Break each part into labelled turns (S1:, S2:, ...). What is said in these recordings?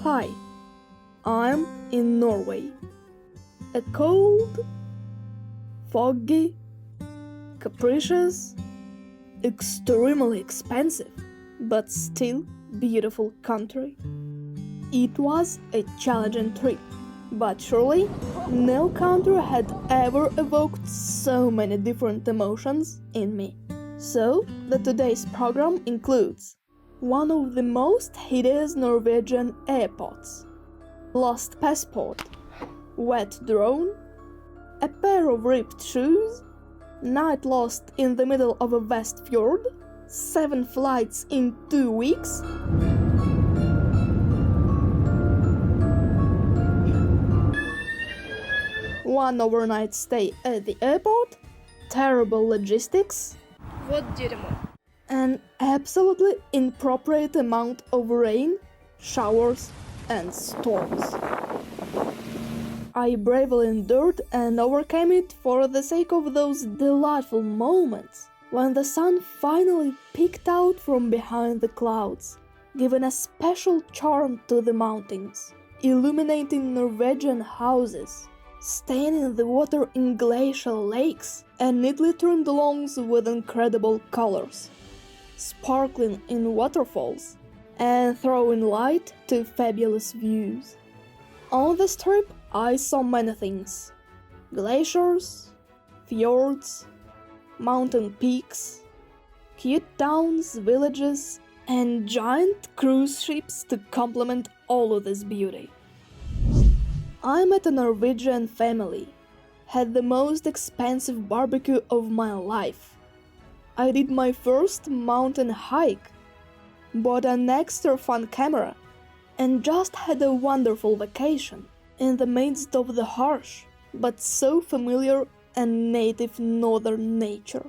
S1: Hi, I'm in Norway. A cold, foggy, capricious, extremely expensive, but still beautiful country. It was a challenging trip, but surely no country had ever evoked so many different emotions in me. So, today's program includes one of the most hideous Norwegian airports, lost passport, wet drone, a pair of ripped shoes, night lost in the middle of a vast fjord, 7 flights in 2 weeks, one overnight stay at the airport, terrible logistics, an absolutely inappropriate amount of rain, showers, and storms. I bravely endured and overcame it for the sake of those delightful moments when the sun finally peeked out from behind the clouds, giving a special charm to the mountains, illuminating Norwegian houses, staining the water in glacial lakes and neatly trimmed lawns with incredible colors, sparkling in waterfalls, and throwing light to fabulous views. On this trip, I saw many things: glaciers, fjords, mountain peaks, cute towns, villages, and giant cruise ships to complement all of this beauty. I met a Norwegian family, had the most expensive barbecue of my life. I did my first mountain hike, bought an extra fun camera, and just had a wonderful vacation in the midst of the harsh, but so familiar and native northern nature.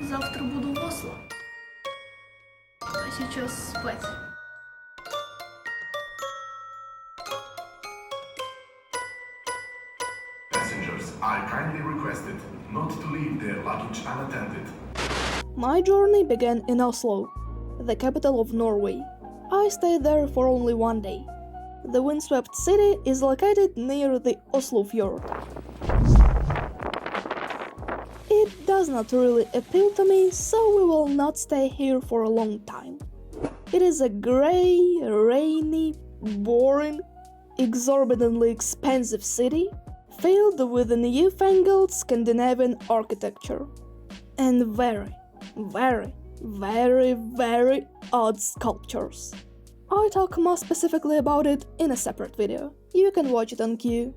S2: Завтра буду в Осло, а сейчас спать.
S3: Passengers are kindly requested not to leave their luggage unattended.
S1: My journey began in Oslo, the capital of Norway. I stayed there for only one day. The windswept city is located near the Oslo fjord. It does not really appeal to me, so we will not stay here for a long time. It is a grey, rainy, boring, exorbitantly expensive city, filled with newfangled Scandinavian architecture and very odd sculptures. I talk more specifically about it in a separate video. You can watch it on cue.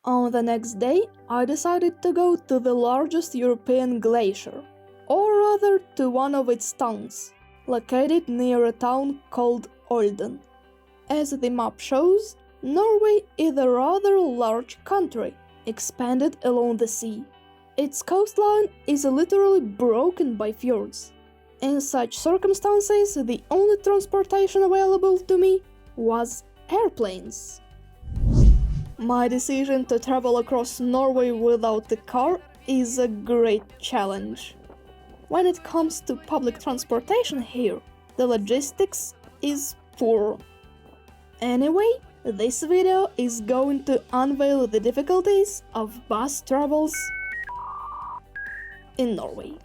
S1: On the next day, I decided to go to the largest European glacier, or rather to one of its towns, located near a town called Olden. As the map shows, Norway is a rather large country, expanded along the sea. Its coastline is literally broken by fjords. In such circumstances, the only transportation available to me was airplanes. My decision to travel across Norway without a car is a great challenge. When it comes to public transportation here, the logistics is poor. Anyway, this video is going to unveil the difficulties of bus travels in Norway.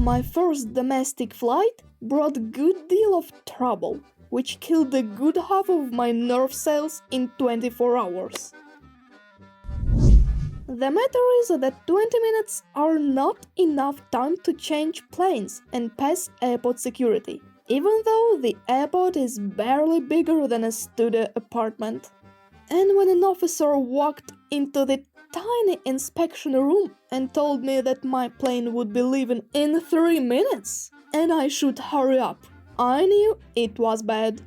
S1: My first domestic flight brought a good deal of trouble, which killed a good half of my nerve cells in 24 hours. The matter is that 20 minutes are not enough time to change planes and pass airport security, even though the airport is barely bigger than a studio apartment. And when an officer walked into the tiny inspection room and told me that my plane would be leaving in 3 minutes and I should hurry up. I knew it was bad.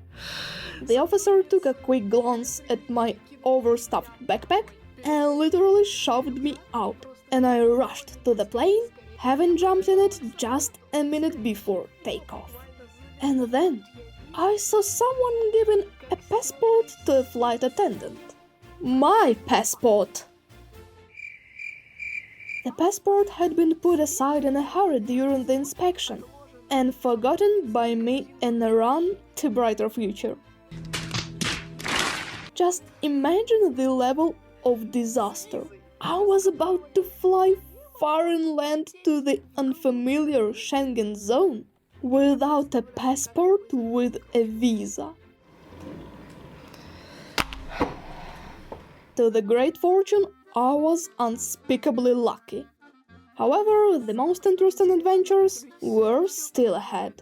S1: The officer took a quick glance at my overstuffed backpack and literally shoved me out, and I rushed to the plane, having jumped in it just a minute before takeoff. And then I saw someone giving a passport to a flight attendant. My passport! The passport had been put aside in a hurry during the inspection and forgotten by me in a run to brighter future. Just imagine the level of disaster. I was about to fly far inland to the unfamiliar Schengen zone without a passport with a visa. To the great fortune, I was unspeakably lucky. However, the most interesting adventures were still ahead.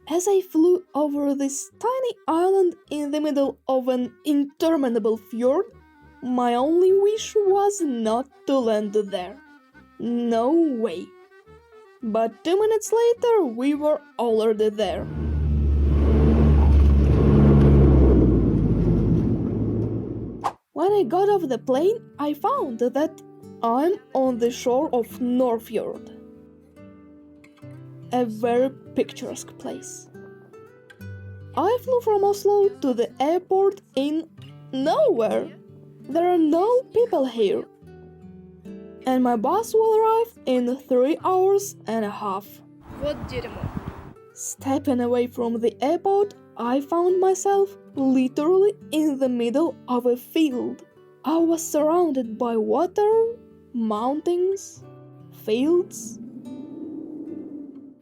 S1: As I flew over this tiny island in the middle of an interminable fjord, my only wish was not to land there. No way. But 2 minutes later, we were already there. When I got off the plane, I found that I'm on the shore of Fjord. A very picturesque place. I flew from Oslo to the airport in nowhere. There are no people here. And my bus will arrive in 3 hours and a half.
S2: Вот дерьмо.
S1: Stepping away from the airport, I found myself literally in the middle of a field. I was surrounded by water, mountains, fields,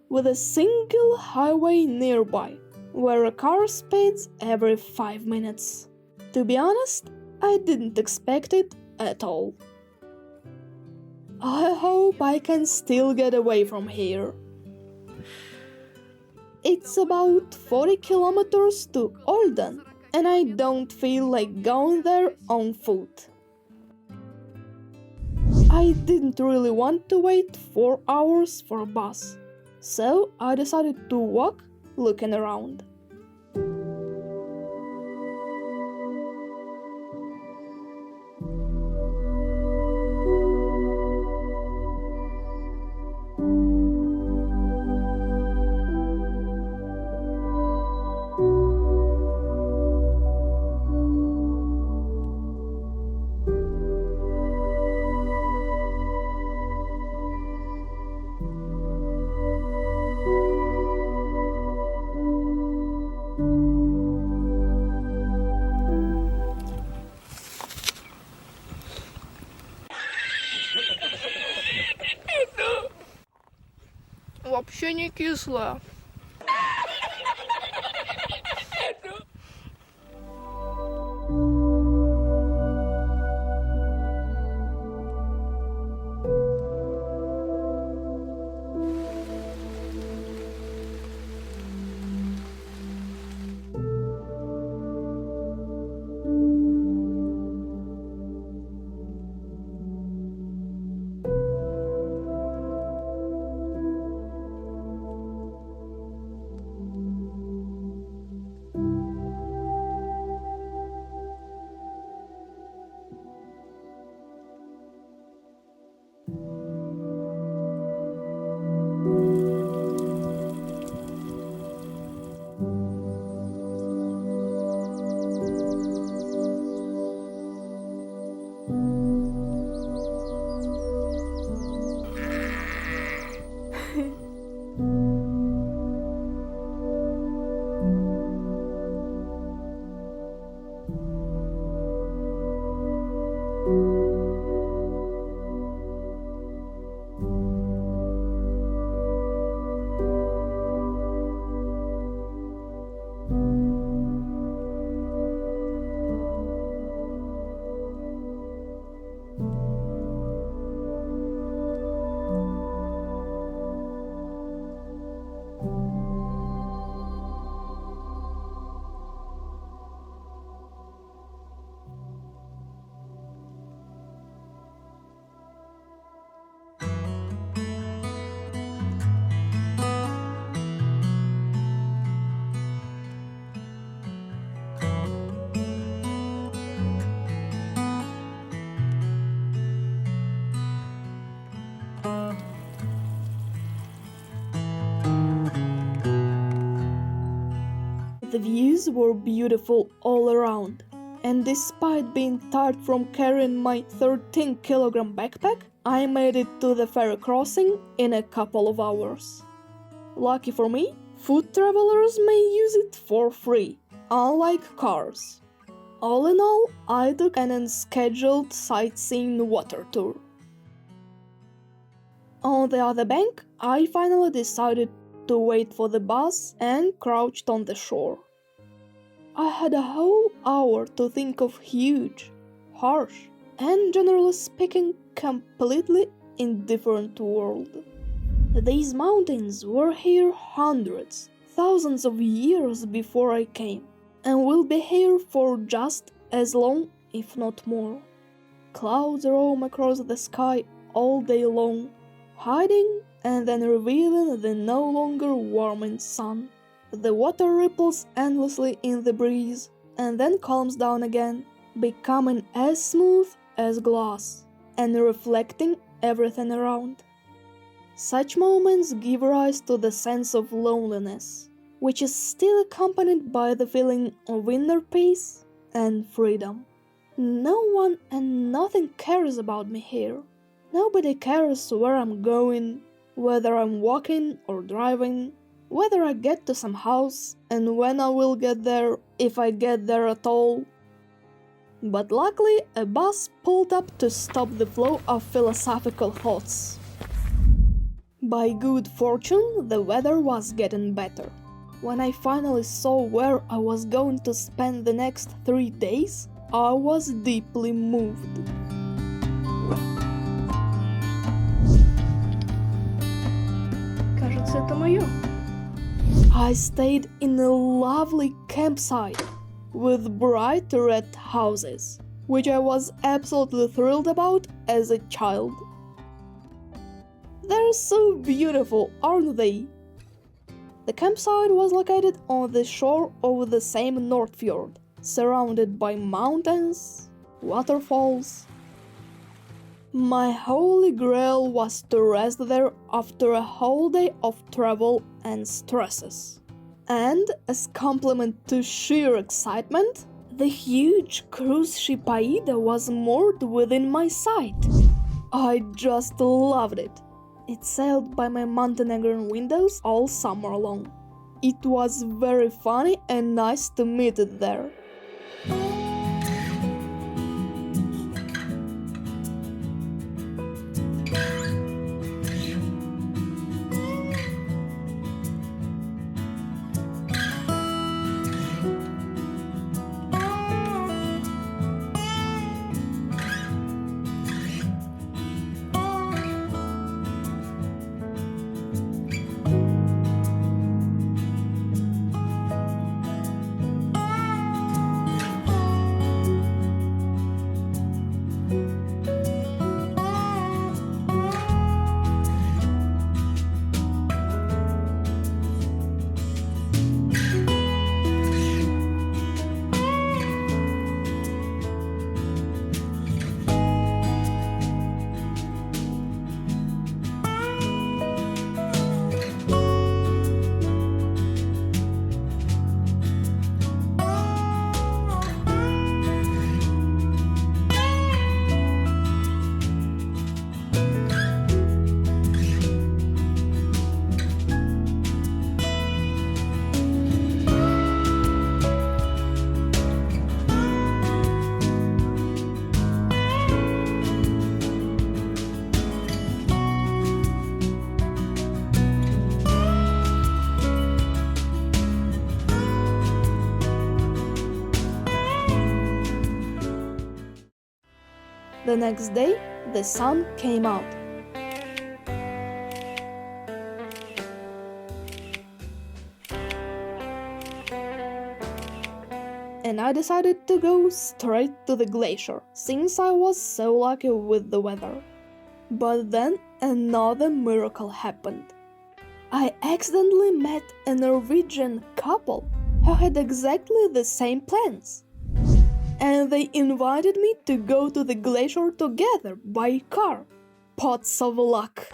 S1: with a single highway nearby, where a car speeds every 5 minutes. To be honest, I didn't expect it at all. I hope I can still get away from here. It's about 40 kilometers to Olden, and I don't feel like going there on foot. I didn't really want to wait 4 hours for a bus, so I decided to walk, looking around.
S2: Вообще не кислая.
S1: The views were beautiful all around, and despite being tired from carrying my 13-kilogram backpack, I made it to the ferry crossing in a couple of hours. Lucky for me, foot travelers may use it for free, unlike cars. All in all, I took an unscheduled sightseeing water tour. On the other bank, I finally decided to wait for the bus and crouched on the shore. I had a whole hour to think of huge, harsh, and generally speaking, completely indifferent world. These mountains were here hundreds, thousands of years before I came, and will be here for just as long, if not more. Clouds roam across the sky all day long, hiding and then revealing the no longer warming sun. The water ripples endlessly in the breeze, and then calms down again, becoming as smooth as glass, and reflecting everything around. Such moments give rise to the sense of loneliness, which is still accompanied by the feeling of inner peace and freedom. No one and nothing cares about me here. Nobody cares where I'm going, whether I'm walking or driving, whether I get to some house, and when I will get there, if I get there at all. But luckily, a bus pulled up to stop the flow of philosophical thoughts. By good fortune, the weather was getting better. When I finally saw where I was going to spend the next 3 days, I was deeply moved.
S2: Кажется, это моё.
S1: I stayed in a lovely campsite with bright red houses, which I was absolutely thrilled about as a child. They're so beautiful, aren't they? The campsite was located on the shore of the same North Fjord, surrounded by mountains, waterfalls. My holy grail was to rest there after a whole day of travel and stresses. And as compliment to sheer excitement, the huge cruise ship Aida was moored within my sight. I just loved it. It sailed by my Montenegrin windows all summer long. It was very funny and nice to meet it there. The next day, the sun came out. And I decided to go straight to the glacier, since I was so lucky with the weather. But then another miracle happened. I accidentally met a Norwegian couple who had exactly the same plans. And they invited me to go to the glacier together by car. Pots of luck.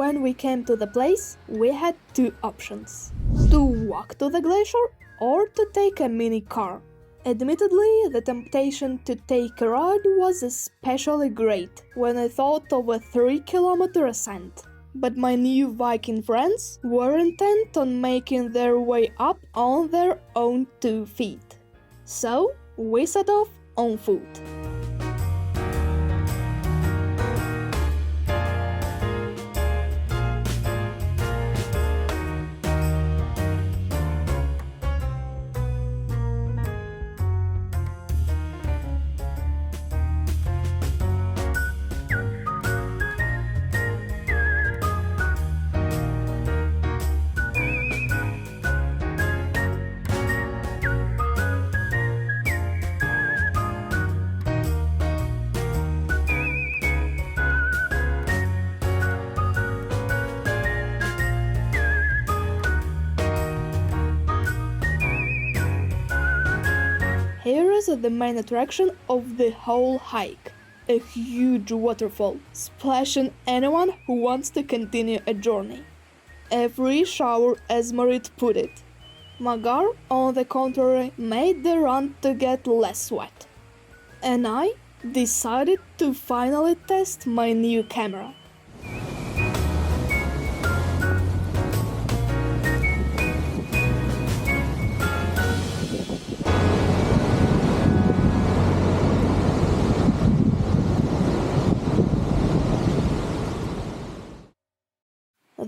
S1: When we came to the place, we had two options: to walk to the glacier or to take a mini car. Admittedly, the temptation to take a ride was especially great when I thought of a 3-kilometer ascent. But my new Viking friends were intent on making their way up on their own 2 feet. So, we set off on foot. Here is the main attraction of the whole hike: a huge waterfall, splashing anyone who wants to continue a journey. A free shower, as Marit put it. Magar, on the contrary, made the run to get less wet. And I decided to finally test my new camera.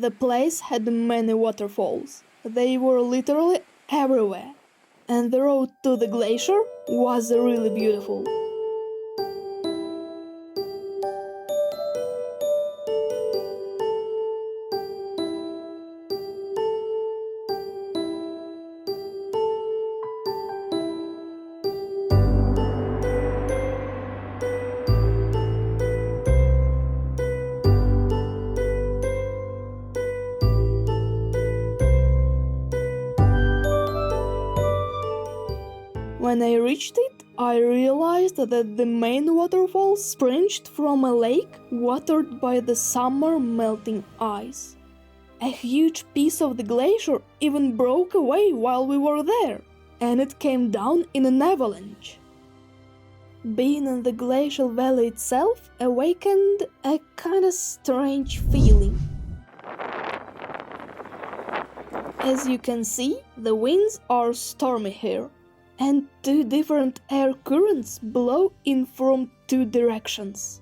S1: The place had many waterfalls. They were literally everywhere. And the road to the glacier was really beautiful. When I reached it, I realized that the main waterfall springed from a lake watered by the summer melting ice. A huge piece of the glacier even broke away while we were there, and it came down in an avalanche. Being in the glacial valley itself awakened a kinda strange feeling. As you can see, the winds are stormy here, and 2 different air currents blow in from 2 directions.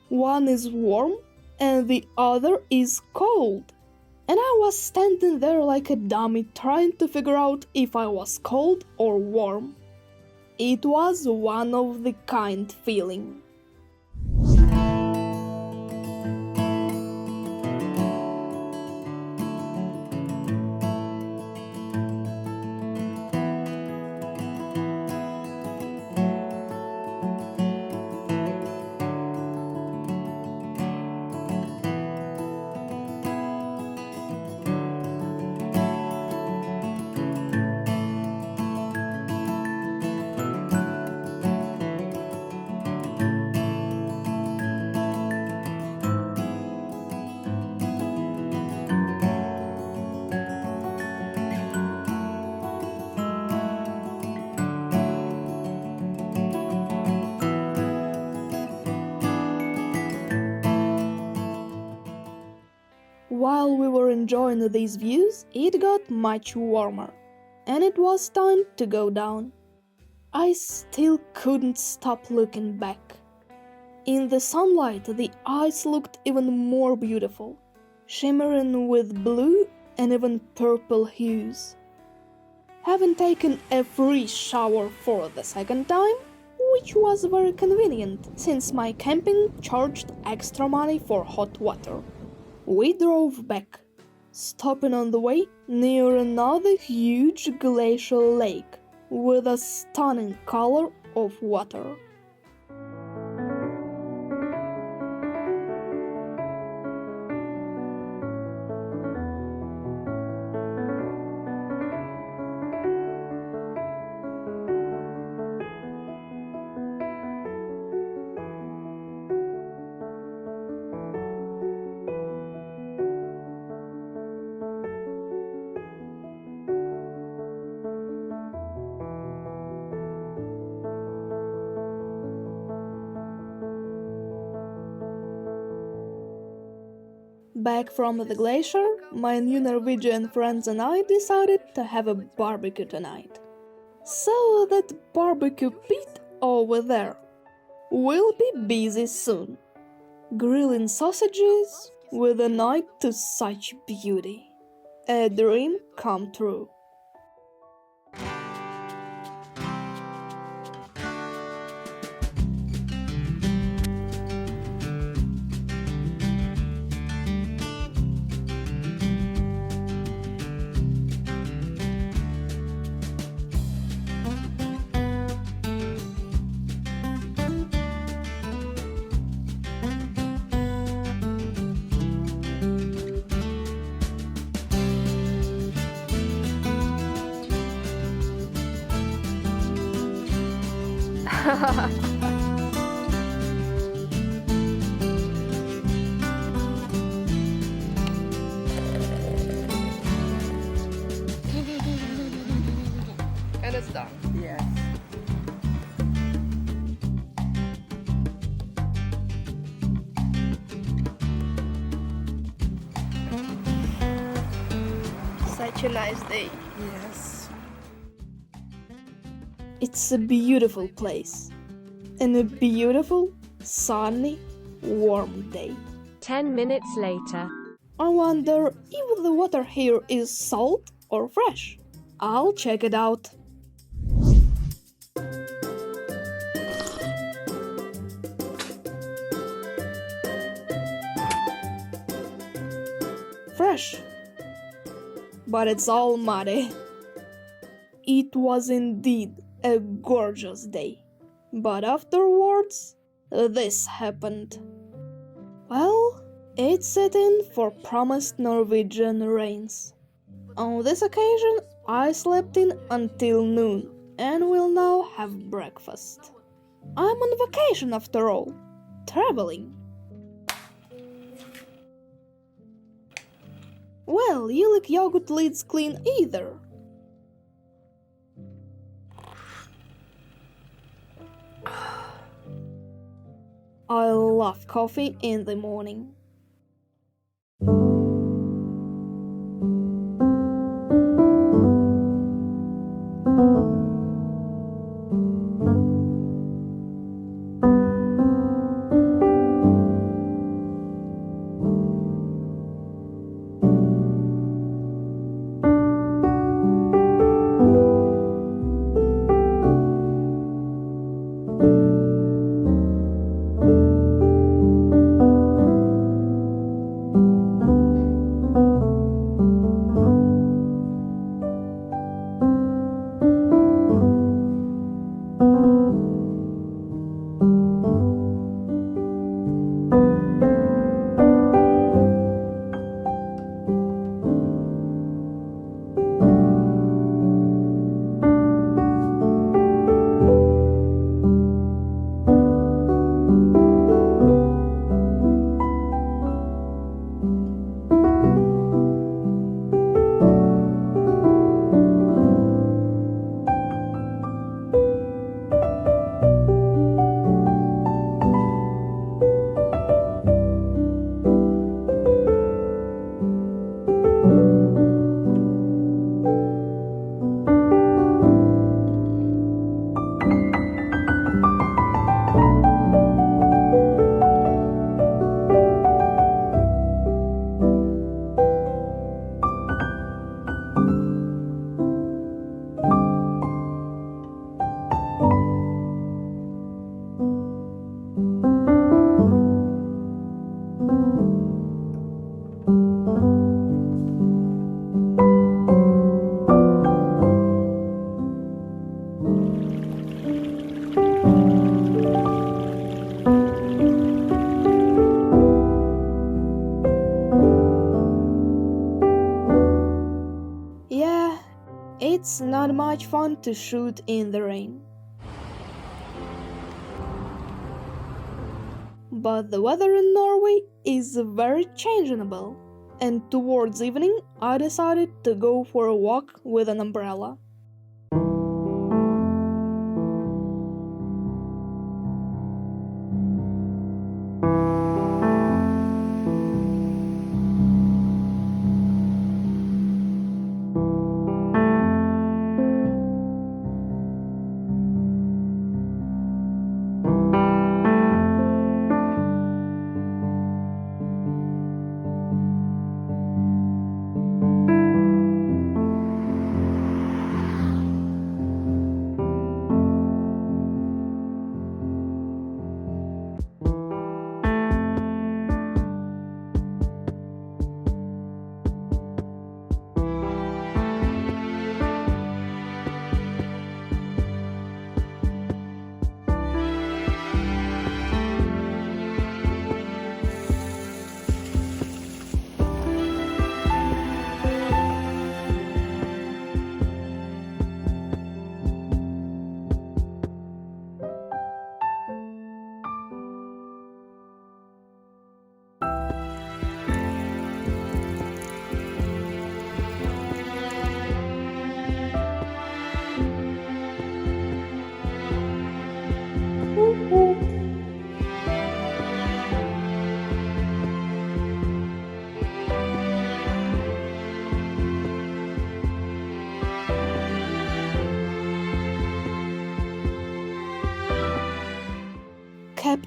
S1: One is warm and the other is cold. And I was standing there like a dummy trying to figure out if I was cold or warm. It was one of the kind feeling. While we were enjoying these views, it got much warmer, and it was time to go down. I still couldn't stop looking back. In the sunlight, the ice looked even more beautiful, shimmering with blue and even purple hues. Having taken a free shower for the second time, which was very convenient since my camping charged extra money for hot water, we drove back, stopping on the way near another huge glacial lake with a stunning color of water. Back from the glacier, my new Norwegian friends and I decided to have a barbecue tonight. So that barbecue pit over there will be busy soon, grilling sausages with a night to such beauty. A dream come true.
S4: And it's done.
S5: Yes.
S4: Such a nice day.
S5: Yes.
S1: It's a beautiful place. And a beautiful, sunny, warm day.
S6: 10 minutes later.
S1: I wonder if the water here is salt or fresh. I'll check it out. Fresh. But it's all muddy. It was indeed a gorgeous day. But afterwards, this happened. Well, it's setting for promised Norwegian rains. On this occasion, I slept in until noon and will now have breakfast. I'm on vacation after all, traveling. Well, Yilik yogurt leads clean either. I love coffee in the morning. It's not much fun to shoot in the rain. But the weather in Norway is very changeable, and towards evening I decided to go for a walk with an umbrella.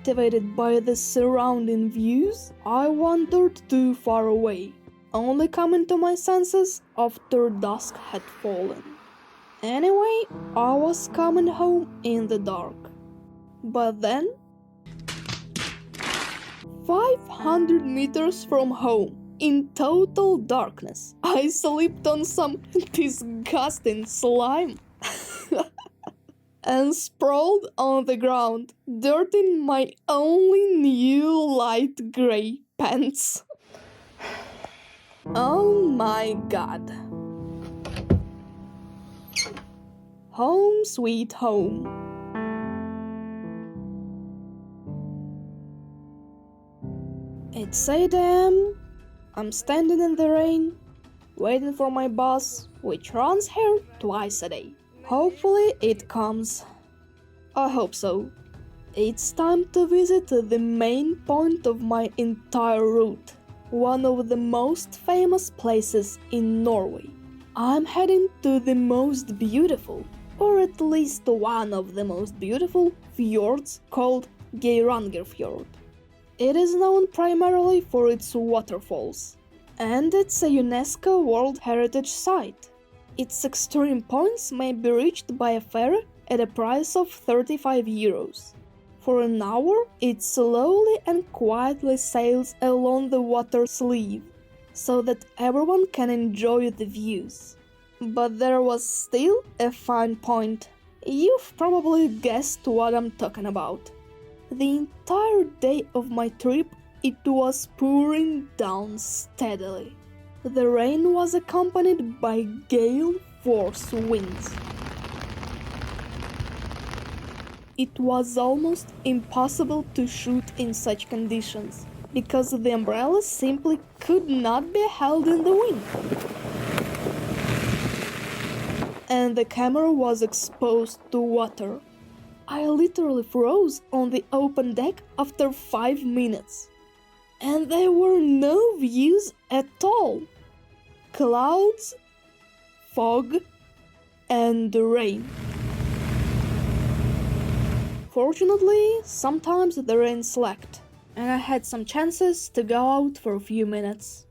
S1: captivated by the surrounding views, I wandered too far away, only coming to my senses after dusk had fallen. Anyway, I was coming home in the dark. But then, 500 meters from home, in total darkness, I slipped on some disgusting slime and sprawled on the ground, dirt in my only new light grey pants. Oh my god. Home sweet home. It's 8 a.m. I'm standing in the rain, waiting for my bus, which runs here twice a day. Hopefully it comes. I hope so. It's time to visit the main point of my entire route, one of the most famous places in Norway. I'm heading to the most beautiful, or at least one of the most beautiful, fjords called Geiranger fjord. It is known primarily for its waterfalls, and it's a UNESCO World Heritage Site. Its extreme points may be reached by a ferry at a price of 35 euros. For an hour, it slowly and quietly sails along the water sleeve, so that everyone can enjoy the views. But there was still a fine point. You've probably guessed what I'm talking about. The entire day of my trip, it was pouring down steadily. The rain was accompanied by gale force winds. It was almost impossible to shoot in such conditions, because the umbrella simply could not be held in the wind. And the camera was exposed to water. I literally froze on the open deck after 5 minutes. And there were no views at all. Clouds, fog, and rain. Fortunately, sometimes the rain slacked, and I had some chances to go out for a few minutes.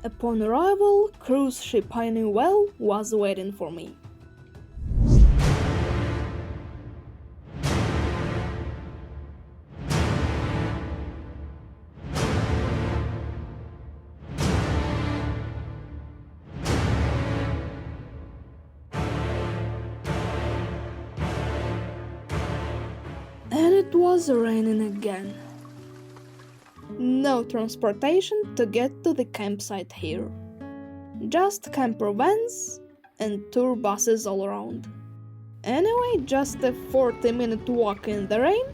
S1: Upon arrival, cruise ship I knew well was waiting for me. And it was raining again. No transportation to get to the campsite here. Just camper vans and tour buses all around. Anyway, just a 40-minute walk in the rain.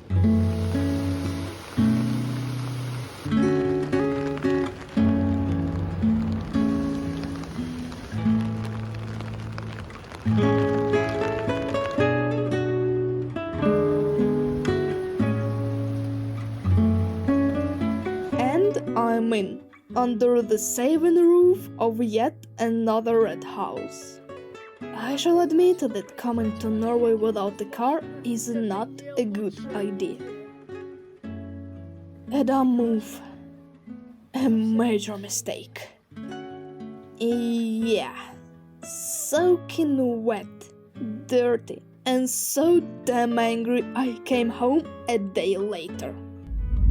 S1: I'm in, under the saving roof of yet another red house. I shall admit that coming to Norway without a car is not a good idea. A dumb move. A major mistake. Yeah, soaking wet, dirty, and so damn angry I came home a day later.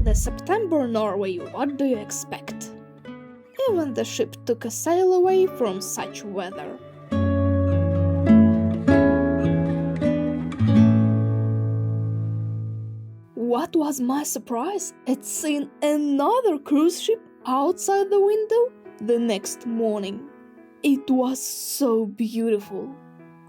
S1: The September Norway, what do you expect? Even the ship took a sail away from such weather. What was my surprise at seeing another cruise ship outside the window the next morning. It was so beautiful.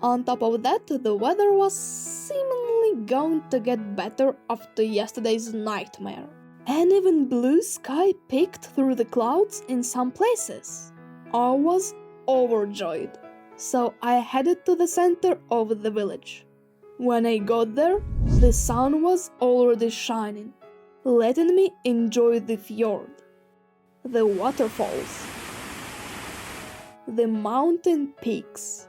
S1: On top of that, the weather was seemingly going to get better after yesterday's nightmare. And even blue sky peeked through the clouds in some places. I was overjoyed, so I headed to the center of the village. When I got there, the sun was already shining, letting me enjoy the fjord, the waterfalls, the mountain peaks,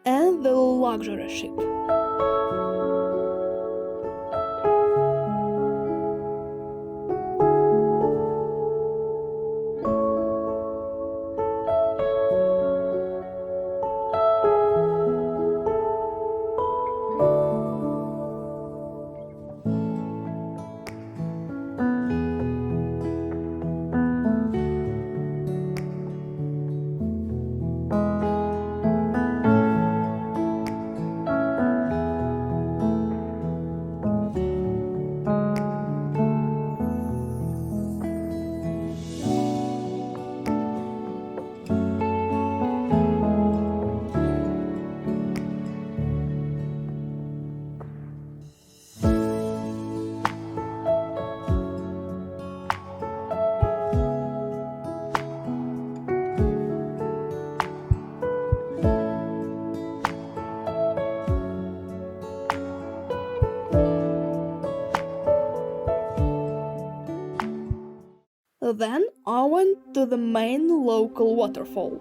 S1: and the luxury ship. Then I went to the main local waterfall.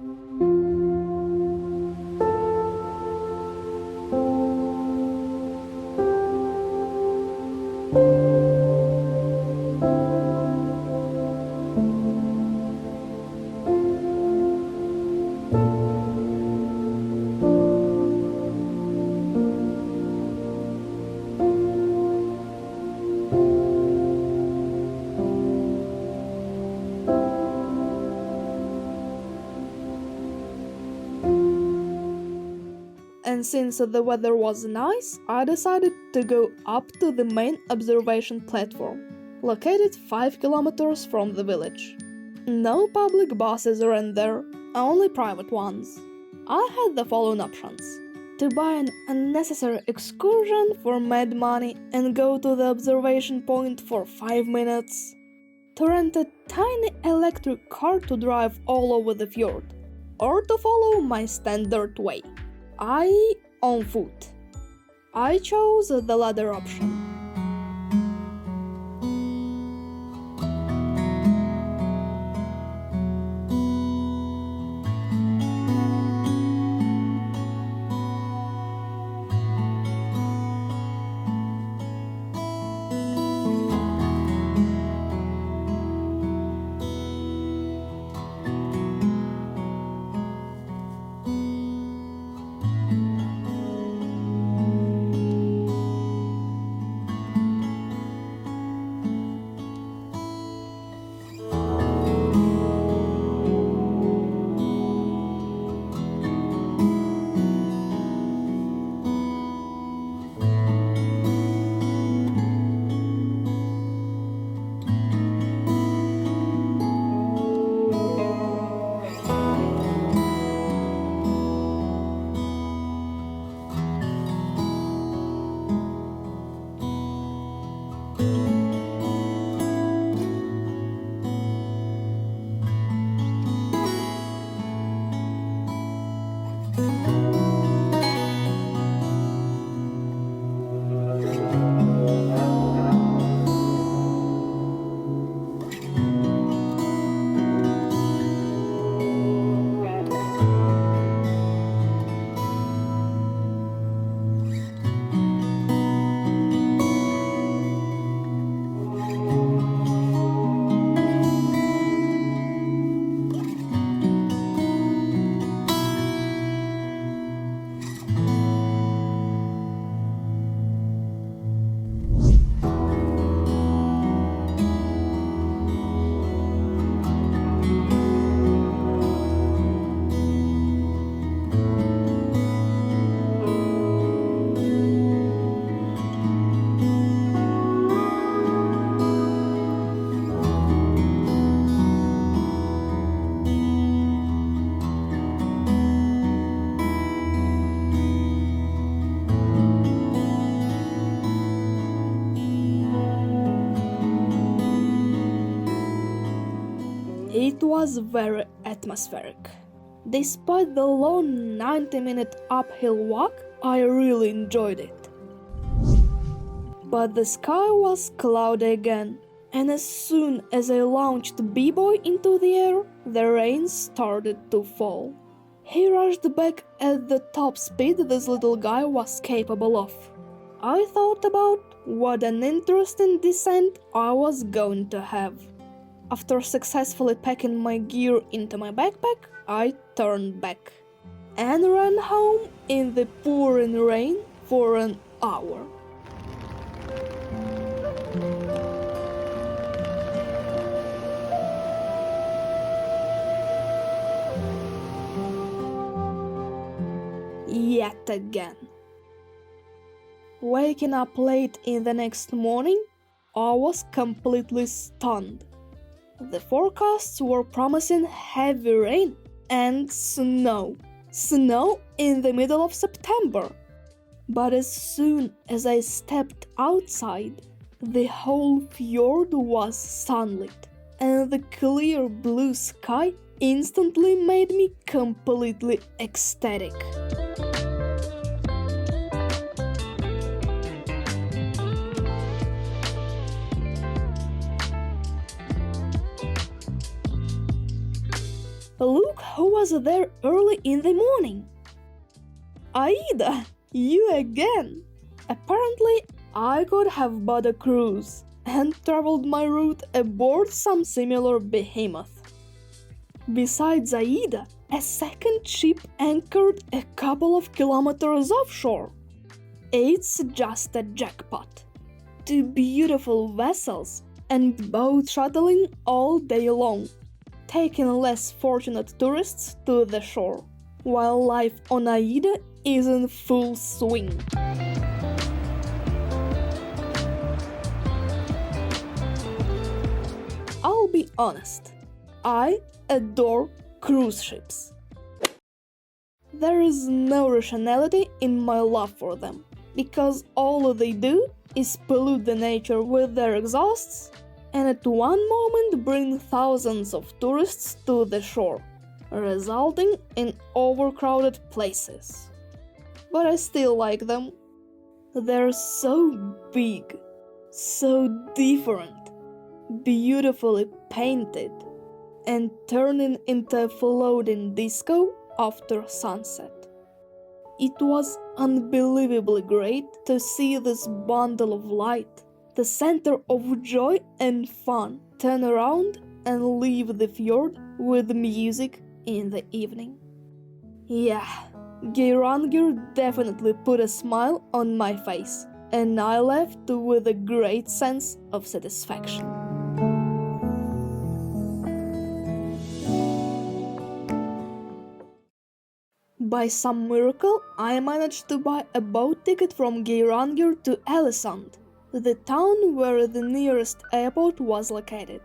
S1: And since the weather was nice, I decided to go up to the main observation platform, located 5 kilometers from the village. No public buses ran there, only private ones. I had the following options: to buy an unnecessary excursion for mad money and go to the observation point for 5 minutes, to rent a tiny electric car to drive all over the fjord, or to follow my standard way, i.e. on foot. I chose the latter option. It was very atmospheric. Despite the long 90-minute uphill walk, I really enjoyed it. But the sky was cloudy again, and as soon as I launched B-Boy into the air, the rain started to fall. He rushed back at the top speed this little guy was capable of. I thought about what an interesting descent I was going to have. After successfully packing my gear into my backpack, I turned back and ran home in the pouring rain for an hour. Yet again. Waking up late in the next morning, I was completely stunned. The forecasts were promising heavy rain and snow. Snow in the middle of September. But as soon as I stepped outside, the whole fjord was sunlit, and the clear blue sky instantly made me completely ecstatic. Look who was there early in the morning. Aida, you again! Apparently, I could have bought a cruise and traveled my route aboard some similar behemoth. Besides Aida, a second ship anchored a couple of kilometers offshore. It's just a jackpot. Two beautiful vessels and boat shuttling all day long, taking less fortunate tourists to the shore, while life on Aida is in full swing. I'll be honest, I adore cruise ships. There is no rationality in my love for them, because all they do is pollute the nature with their exhausts and at one moment bring thousands of tourists to the shore, resulting in overcrowded places. But I still like them. They're so big, so different, beautifully painted, and turning into a floating disco after sunset. It was unbelievably great to see this bundle of light, the center of joy and fun, turn around and leave the fjord with music in the evening. Yeah, Geiranger definitely put a smile on my face, and I left with a great sense of satisfaction. By some miracle, I managed to buy a boat ticket from Geiranger to Ellesund, the town where the nearest airport was located.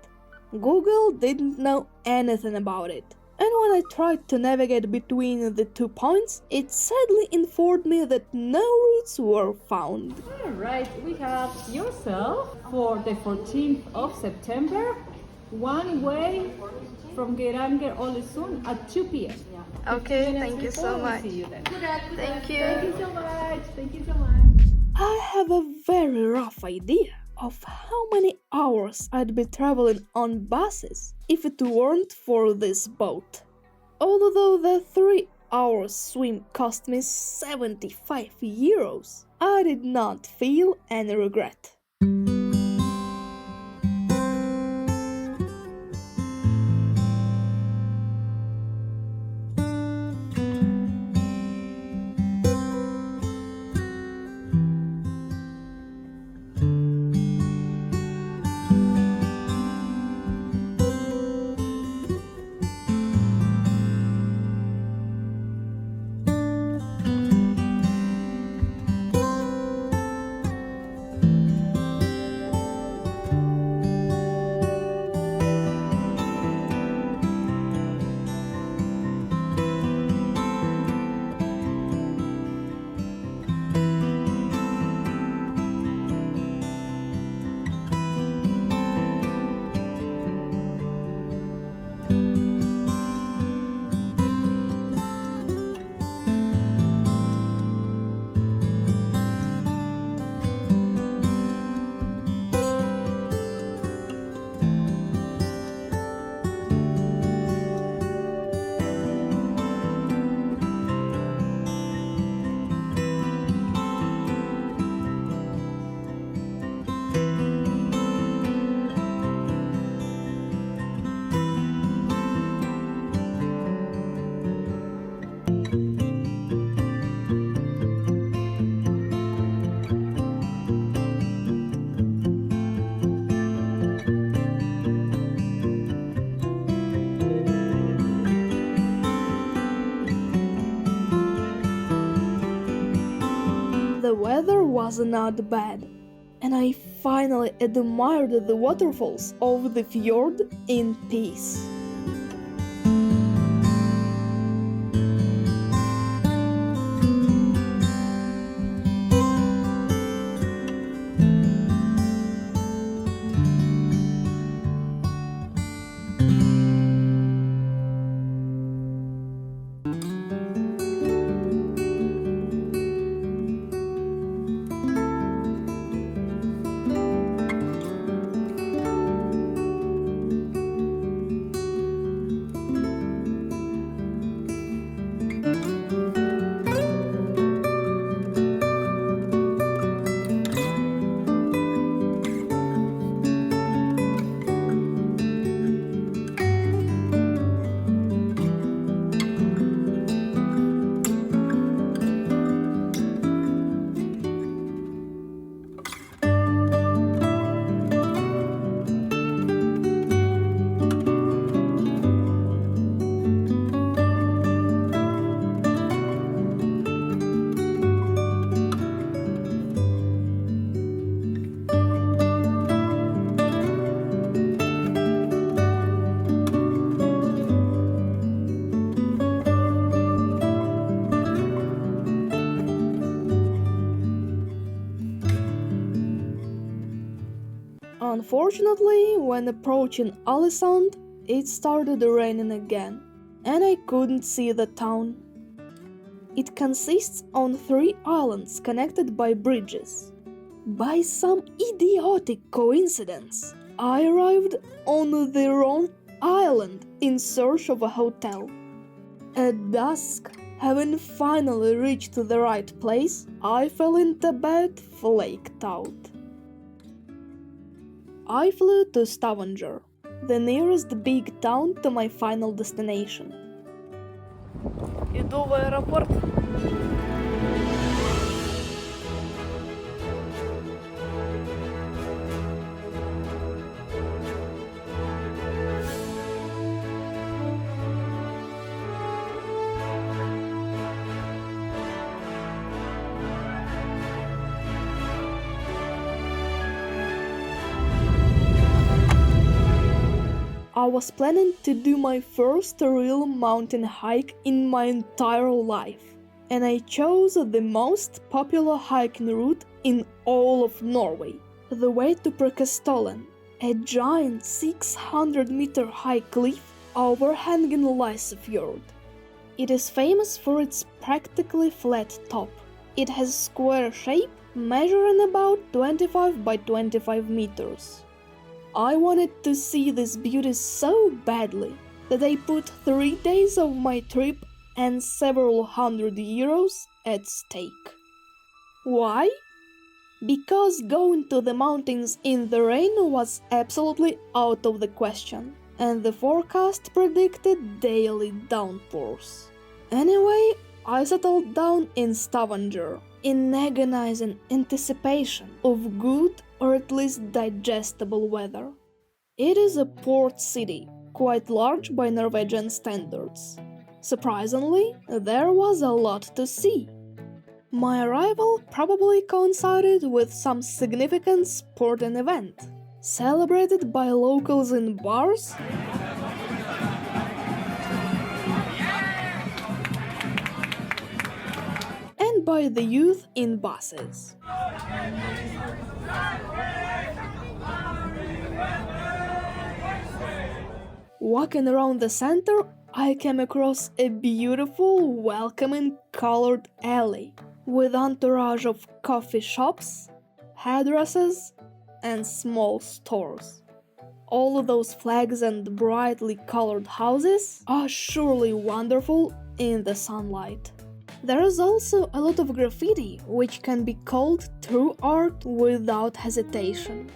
S1: Google didn't know anything about it, and when I tried to navigate between the 2 points, it sadly informed me that no routes were found.
S5: Alright, we have yourself for the 14th of September, one way from Geiranger Olden at 2 p.m.
S4: Okay, thank you so much.
S5: See you then.
S4: Thank you.
S5: Thank you so much. Thank you so much.
S1: I have a very rough idea of how many hours I'd be traveling on buses if it weren't for this boat. Although the 3-hour swim cost me 75 euros, I did not feel any regret. was not bad, and I finally admired the waterfalls of the fjord in peace. Unfortunately, when approaching Alisand, it started raining again, and I couldn't see the town. It consists on 3 islands connected by bridges. By some idiotic coincidence, I arrived on the wrong island in search of a hotel. At dusk, having finally reached the right place, I fell into bed flaked out. I flew to Stavanger, the nearest big town to my final destination.
S4: Иду в аэропорт.
S1: I was planning to do my first real mountain hike in my entire life, and I chose the most popular hiking route in all of Norway, the way to Preikestolen, a giant 600-meter high cliff overhanging fjord. It is famous for its practically flat top. It has square shape, measuring about 25 by 25 meters. I wanted to see this beauty so badly that I put 3 days of my trip and several hundred euros at stake. Why? Because going to the mountains in the rain was absolutely out of the question, and the forecast predicted daily downpours. Anyway, I settled down in Stavanger, in agonizing anticipation of good or at least digestible weather. It is a port city, quite large by Norwegian standards. Surprisingly, there was a lot to see. My arrival probably coincided with some significant sporting event, celebrated by locals in bars and by the youth in buses. Walking around the center, I came across a beautiful, welcoming, colored alley with entourage of coffee shops, hairdressers, and small stores. All of those flags and brightly colored houses are surely wonderful in the sunlight. There is also a lot of graffiti, which can be called true art without hesitation.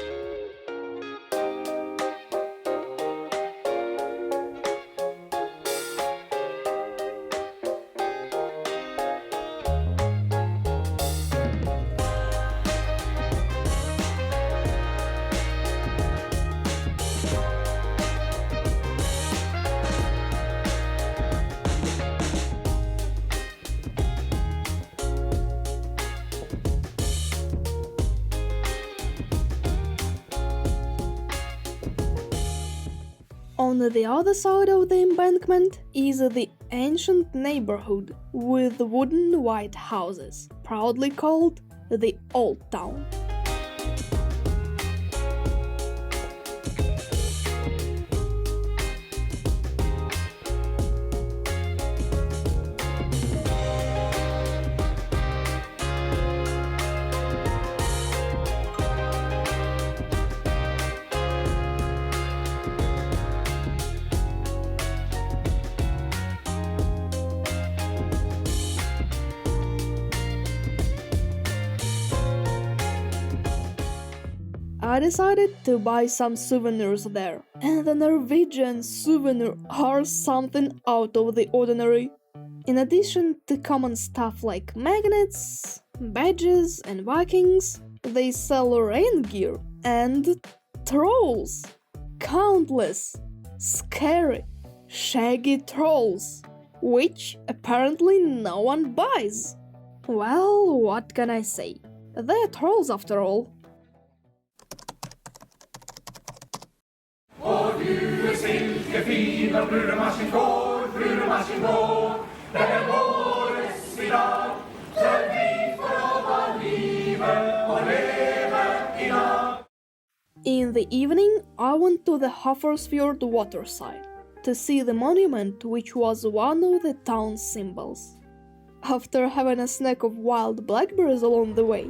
S1: On the other side of the embankment is the ancient neighborhood with wooden white houses, proudly called the Old Town. I decided to buy some souvenirs there, and the Norwegian souvenirs are something out of the ordinary. In addition to common stuff like magnets, badges, and Vikings, they sell rain gear and trolls. Countless, scary, shaggy trolls, which apparently no one buys. Well, what can I say? They're trolls after all. In the evening, I went to the fjord waterside to see the monument which was one of the town's symbols. After having a snack of wild blackberries along the way,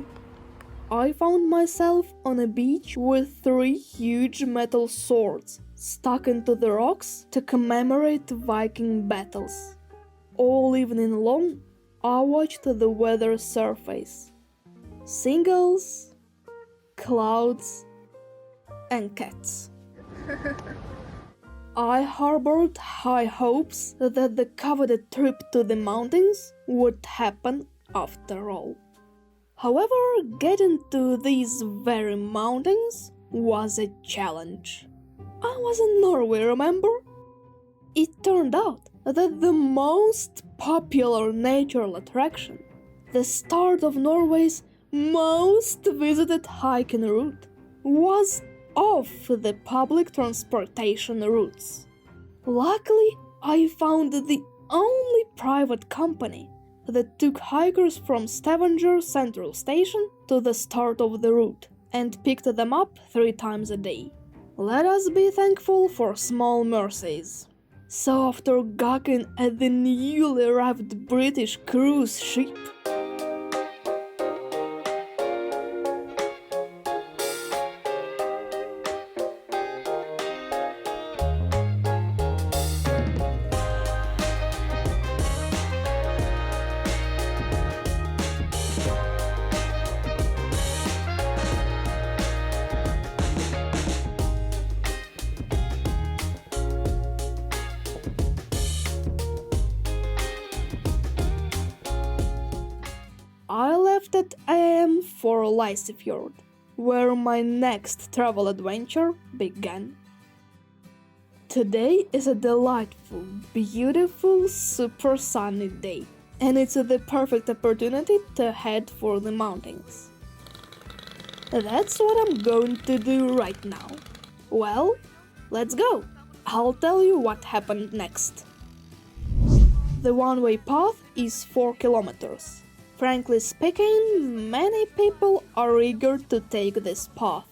S1: I found myself on a beach with 3 huge metal swords stuck into the rocks to commemorate Viking battles. All evening long, I watched the weather surface. Seagulls, clouds, and cats. I harbored high hopes that the coveted trip to the mountains would happen after all. However, getting to these very mountains was a challenge. I was in Norway, remember? It turned out that the most popular natural attraction, the start of Norway's most visited hiking route, was off the public transportation routes. Luckily, I found the only private company that took hikers from Stavanger Central Station to the start of the route and picked them up 3 times a day. Let us be thankful for small mercies. So after gawking at the newly arrived British cruise ship, I left at AM for Fjord, where my next travel adventure began. Today is a delightful, beautiful, super sunny day, and it's the perfect opportunity to head for the mountains. That's what I'm going to do right now. Well, let's go! I'll tell you what happened next. The one-way path is 4 kilometers. Frankly speaking, many people are eager to take this path.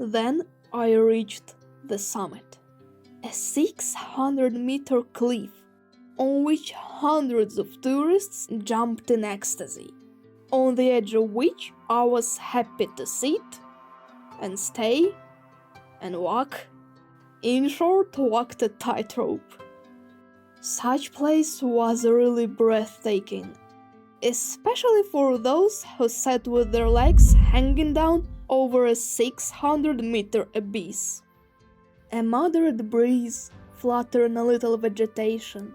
S1: Then I reached the summit, a 600-meter cliff on which hundreds of tourists jumped in ecstasy, on the edge of which I was happy to sit and stay and walk. In short, walked a tightrope. Such place was really breathtaking, especially for those who sat with their legs hanging down over a 600-meter abyss. A moderate breeze fluttered a little vegetation,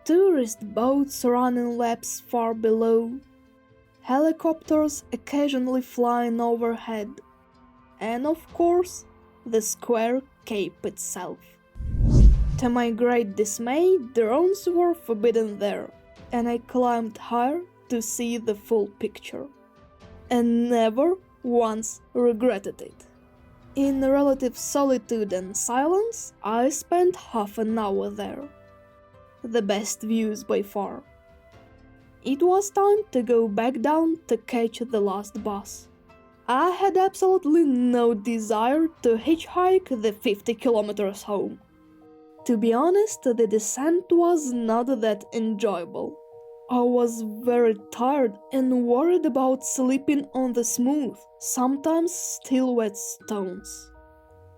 S1: tourist boats running laps far below, helicopters occasionally flying overhead, and of course, the square cape itself. To my great dismay, drones were forbidden there, and I climbed higher to see the full picture, and never once regretted it. In relative solitude and silence, I spent half an hour there. The best views by far. It was time to go back down to catch the last bus. I had absolutely no desire to hitchhike the 50 kilometers home. To be honest, the descent was not that enjoyable. I was very tired and worried about slipping on the smooth, sometimes still wet stones.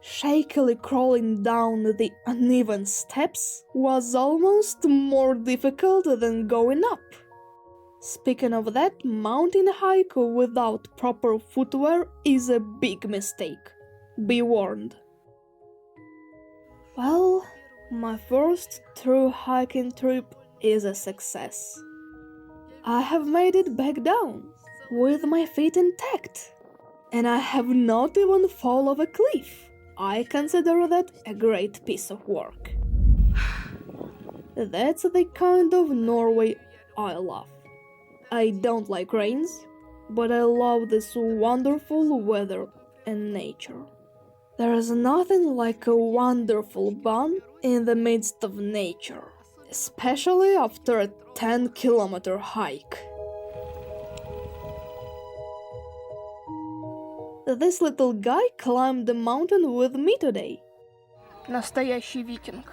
S1: Shakily crawling down the uneven steps was almost more difficult than going up. Speaking of that, mountain hike without proper footwear is a big mistake. Be warned. Well, my first true hiking trip is a success. I have made it back down, with my feet intact, and I have not even fallen off a cliff. I consider that a great piece of work. That's the kind of Norway I love. I don't like rains, but I love this wonderful weather and nature. There is nothing like a wonderful bun in the midst of nature, especially after a 10-kilometer hike. This little guy climbed the mountain with me today.
S4: Настоящий викинг.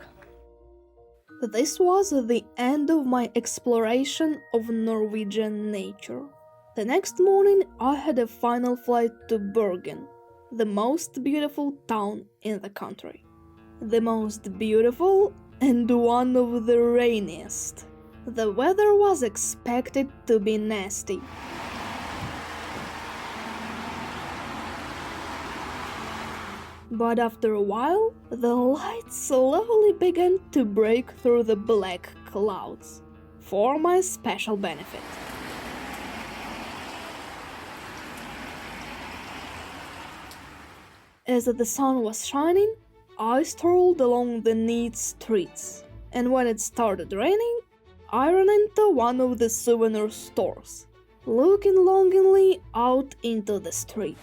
S1: This was the end of my exploration of Norwegian nature. The next morning I had a final flight to Bergen, the most beautiful town in the country. The most beautiful and one of the rainiest. The weather was expected to be nasty. But after a while, the light slowly began to break through the black clouds, for my special benefit. As the sun was shining, I strolled along the neat streets, and when it started raining, I ran into one of the souvenir stores, looking longingly out into the street.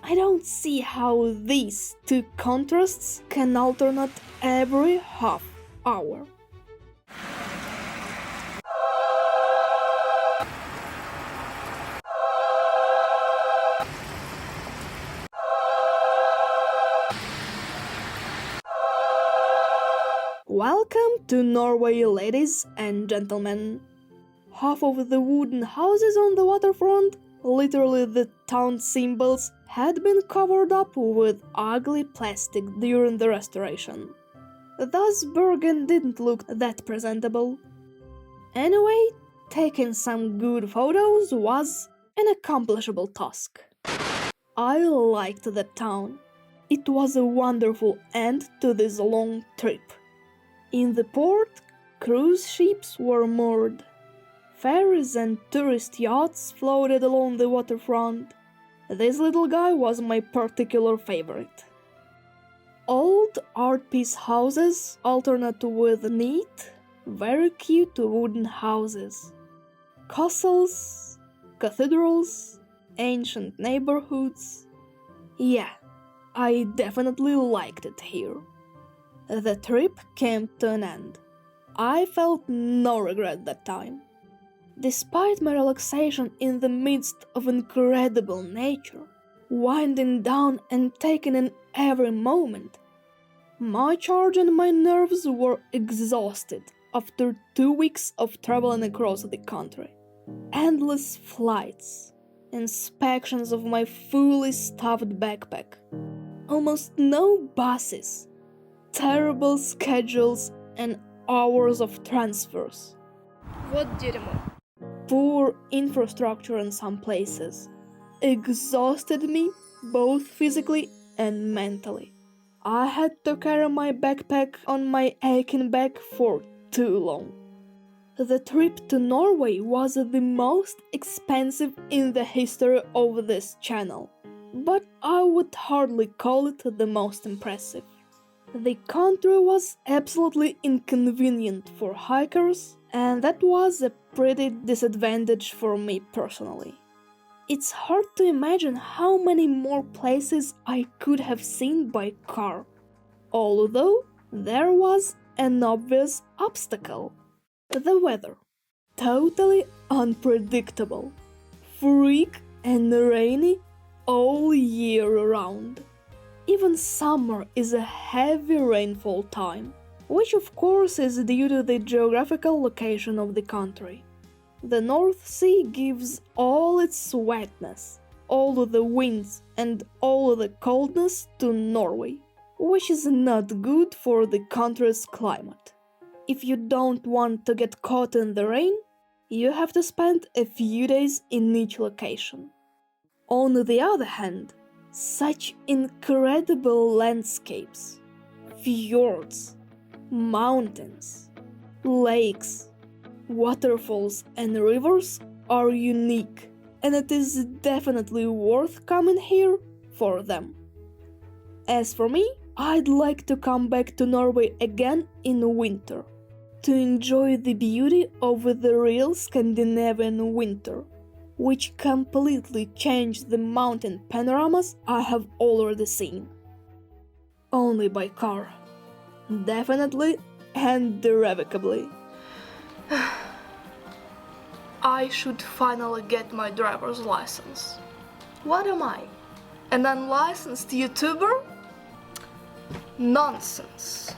S1: I don't see how these two contrasts can alternate every half hour. Welcome to Norway, ladies and gentlemen. Half of the wooden houses on the waterfront, literally the town symbols, had been covered up with ugly plastic during the restoration. Thus Bergen didn't look that presentable. Anyway, taking some good photos was an accomplishable task. I liked the town. It was a wonderful end to this long trip. In the port, cruise ships were moored. Ferries and tourist yachts floated along the waterfront. This little guy was my particular favorite. Old art piece houses alternate with neat, very cute wooden houses. Castles, cathedrals, ancient neighborhoods. Yeah, I definitely liked it here. The trip came to an end. I felt no regret that time. Despite my relaxation in the midst of incredible nature, winding down and taking in every moment. My charge and my nerves were exhausted after 2 weeks of traveling across the country. Endless flights, inspections of my fully stuffed backpack, almost no buses, terrible schedules and hours of transfers.
S4: Вот дерьмо.
S1: Poor infrastructure in some places exhausted me both physically and mentally. I had to carry my backpack on my aching back for too long. The trip to Norway was the most expensive in the history of this channel, but I would hardly call it the most impressive. The country was absolutely inconvenient for hikers, and that was a pretty disadvantage for me personally. It's hard to imagine how many more places I could have seen by car, although there was an obvious obstacle: the weather. Totally unpredictable, freak and rainy all year round. Even summer is a heavy rainfall time, which of course is due to the geographical location of the country. The North Sea gives all its wetness, all the winds and all the coldness to Norway, which is not good for the country's climate. If you don't want to get caught in the rain, you have to spend a few days in each location. On the other hand, such incredible landscapes, fjords, mountains, lakes, waterfalls and rivers are unique, and it is definitely worth coming here for them. As for me, I'd like to come back to Norway again in winter, to enjoy the beauty of the real Scandinavian winter, which completely changed the mountain panoramas I have already seen. Only by car. Definitely and irrevocably. I should finally get my driver's license. What am I? An unlicensed YouTuber? Nonsense.